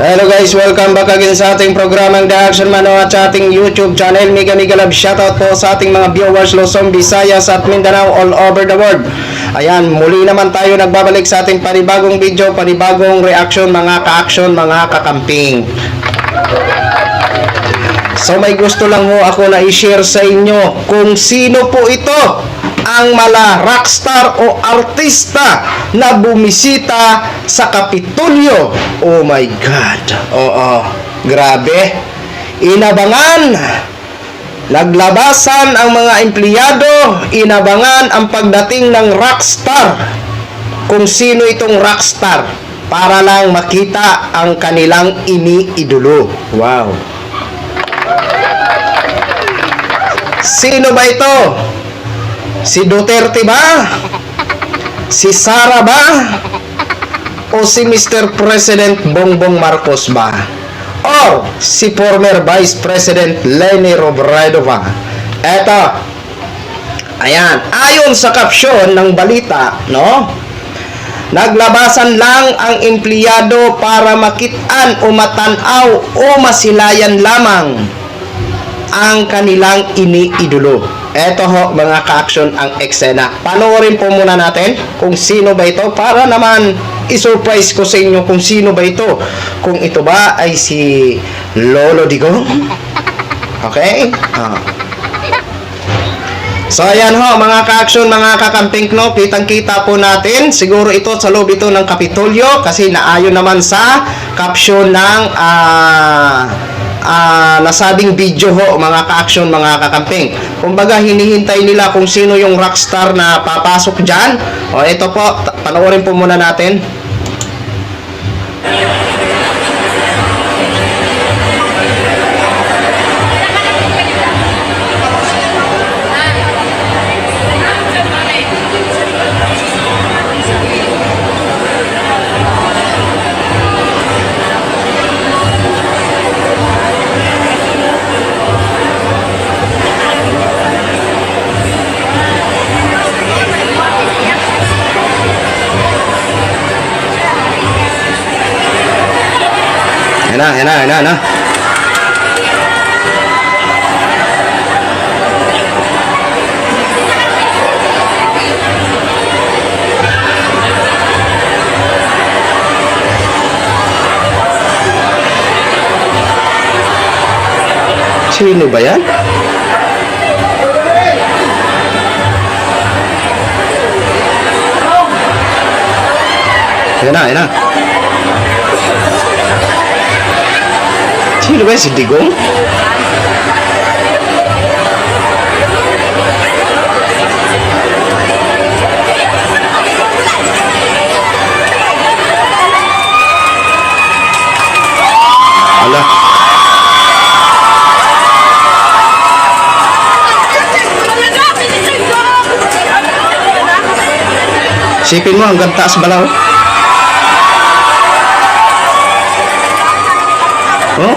Hello guys, welcome back again sa ating programang The Action Man at sa ating YouTube channel. Mega love shoutout po sa ating mga viewers Luzon, Visayas at Mindanao all over the world. Ayan, muli naman tayo nagbabalik sa ating panibagong video, panibagong reaction mga ka-action, mga kakamping. So may gusto lang ho ako na i-share sa inyo kung sino po ito ang mala rockstar o artista na bumisita sa Kapitolyo. Oh my God. Oo, grabe. Inabangan. Naglabasan ang mga empleyado. Inabangan ang pagdating ng rockstar. Kung sino itong rockstar para lang makita ang kanilang iniidolo. Wow. Sino ba ito? Si Duterte ba? Si Sara ba? O si Mr. President Bongbong Marcos ba? Or si former Vice President Leni Robredo ba? Eto. Ayan. Ayon sa caption ng balita, no? Naglabasan lang ang empleyado para makitaan o matanaw o masilayan lamang ang kanilang iniidolo. Eto ho mga ka-action ang eksena. Panoorin po muna natin kung sino ba ito para naman i-surprise ko sa inyo kung sino ba ito. Kung ito ba ay si Lolo Digong. Okay? So ayan ho mga ka-action, mga kakamping, no, kitang-kita po natin. Siguro ito sa loob ito ng Kapitolyo kasi naayon naman sa caption ng nasabing video ho mga ka-action, mga kakamping. Kumbaga hinihintay nila kung sino yung rockstar na papasok dyan. O ito po, panoorin po muna natin. Ayan na. Sino ba yan? Ayan na. Sino ba si Digong? Ala. Sipin mo hanggang taas balaw. Oh?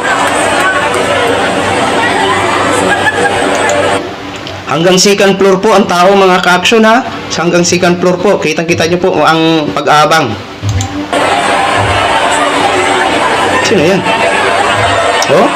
Hanggang second floor po ang tao mga ka-action ha. Hanggang second floor po. Kitang-kita nyo po ang pag-aabang. Sino yan? Oh?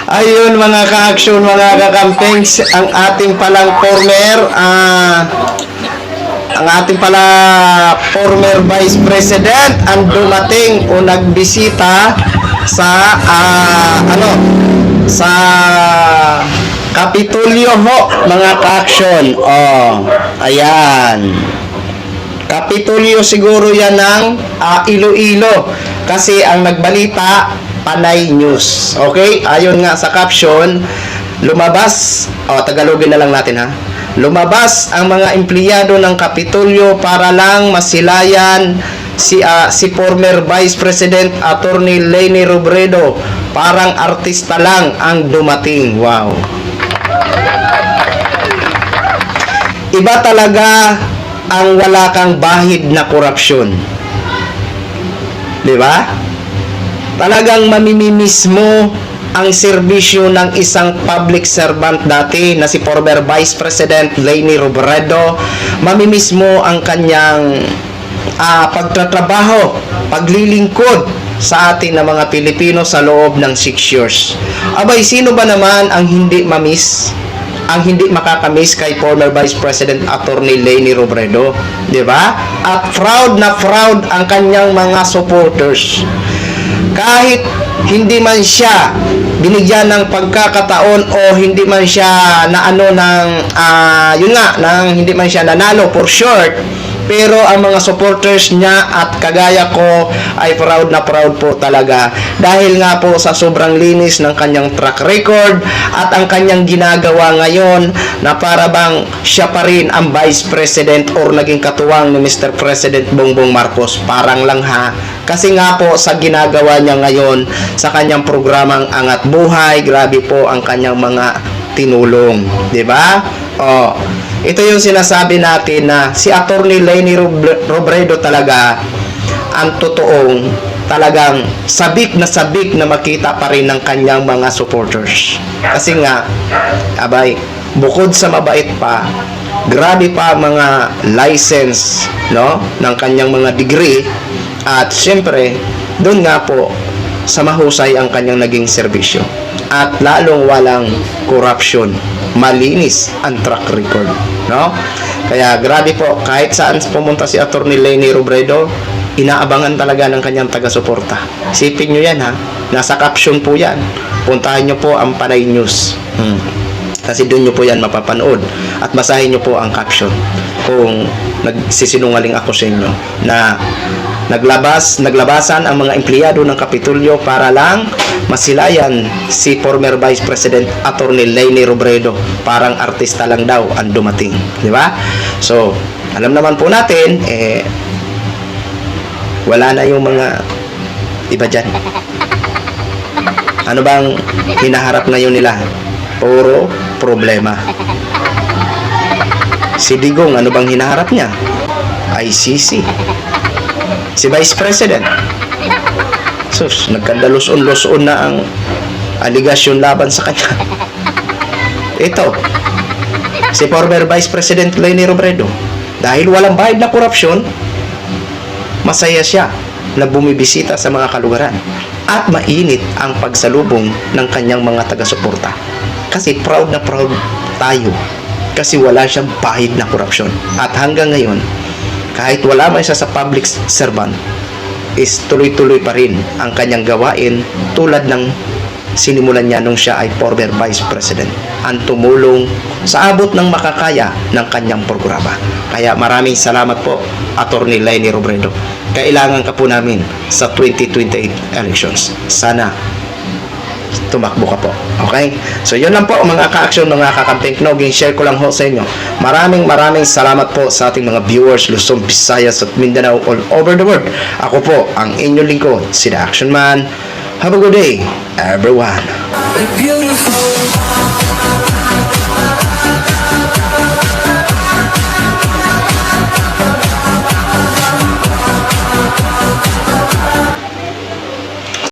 Ayun mga ka-action, mga kakampings, ang ating palang former Vice President ang dumating o nagbisita sa sa Kapitolyo ho mga ka-action. Oh, ayan. Kapitolyo siguro yan ng Iloilo kasi ang nagbalita Panay News. Okay? Ayon nga sa caption, lumabas, Tagalogin na lang natin ha. Lumabas ang mga empleyado ng Kapitolyo para lang masilayan si former Vice President Attorney Leni Robredo. Parang artista lang ang dumating. Wow. Iba talaga ang wala kang bahid na korupsyon. 'Di ba? talagang mamimimiss mo ang serbisyo ng isang public servant dati na si former Vice President Leni Robredo. Mamimiss mo ang kanyang pagtatrabaho, paglilingkod sa atin na mga Pilipino sa loob ng 6 years. Abay, sino ba naman ang hindi mamiss? Ang hindi makakamiss kay former Vice President Attorney Leni Robredo, di ba? At proud na proud ang kanyang mga supporters. Kahit hindi man siya binigyan ng pagkakataon o hindi man siya hindi man siya nanalo for short, pero ang mga supporters niya at kagaya ko ay proud na proud po talaga dahil nga po sa sobrang linis ng kanyang track record at ang kanyang ginagawa ngayon na para bang siya pa rin ang Vice President or naging katuwang ni Mr. President Bongbong Marcos. Parang lang ha. Kasi nga po sa ginagawa niya ngayon sa kanyang programang Angat Buhay, grabe po ang kanyang mga tinulong, 'di ba? Ito yung sinasabi natin na si Attorney Leni Robredo talaga ang totoong talagang sabik na makita pa rin ng kanyang mga supporters. Kasi nga, abay, bukod sa mabait pa, grabe pa mga license, no, ng kanyang mga degree at siyempre, doon nga po sa mahusay ang kanyang naging serbisyo. At lalong walang corruption, malinis ang track record, no? Kaya grabe po, kahit saan pumunta si Attorney Leni Robredo, inaabangan talaga ng kanyang taga-suporta. Isipin nyo yan ha, nasa caption po yan. Puntahan nyo po ang Panay News. Kasi doon nyo po yan mapapanood. At basahin nyo po ang caption. Kung nagsisinungaling ako sa inyo na naglabasan ang mga empleyado ng Kapitolyo para lang masilayan si former Vice President Attorney Leni Robredo. Parang artista lang daw ang dumating, di ba? So, alam naman po natin wala na yung mga iba dyan. Ano bang hinaharap ngayon nila? Puro problema. Si Digong, ano bang hinaharap niya? ICC. Si Vice President, sus, nagkandaluson-luson na ang aligasyon laban sa kanya. Ito, si former Vice President Leni Robredo, dahil walang bahid na korupsyon, masaya siya na bumibisita sa mga kalugaran at mainit ang pagsalubong ng kanyang mga taga-suporta. Kasi proud na proud tayo kasi wala siyang bahid na korupsyon. At hanggang ngayon, kahit wala man siya sa public servant, is tuloy-tuloy pa rin ang kanyang gawain tulad ng sinimulan niya nung siya ay former Vice President. Ang tumulong sa abot ng makakaya ng kanyang programa. Kaya maraming salamat po, Attorney Leni Robredo. Kailangan ka po namin sa 2028 elections. Sana tumakbo ka po. Okay? So, yun lang po mga ka-action, mga kakamping knoging. Share ko lang ho sa inyo. Maraming salamat po sa ating mga viewers, Luzon, Visayas at Mindanao all over the world. Ako po, ang inyong lingkod, si The Action Man. Have a good day, everyone.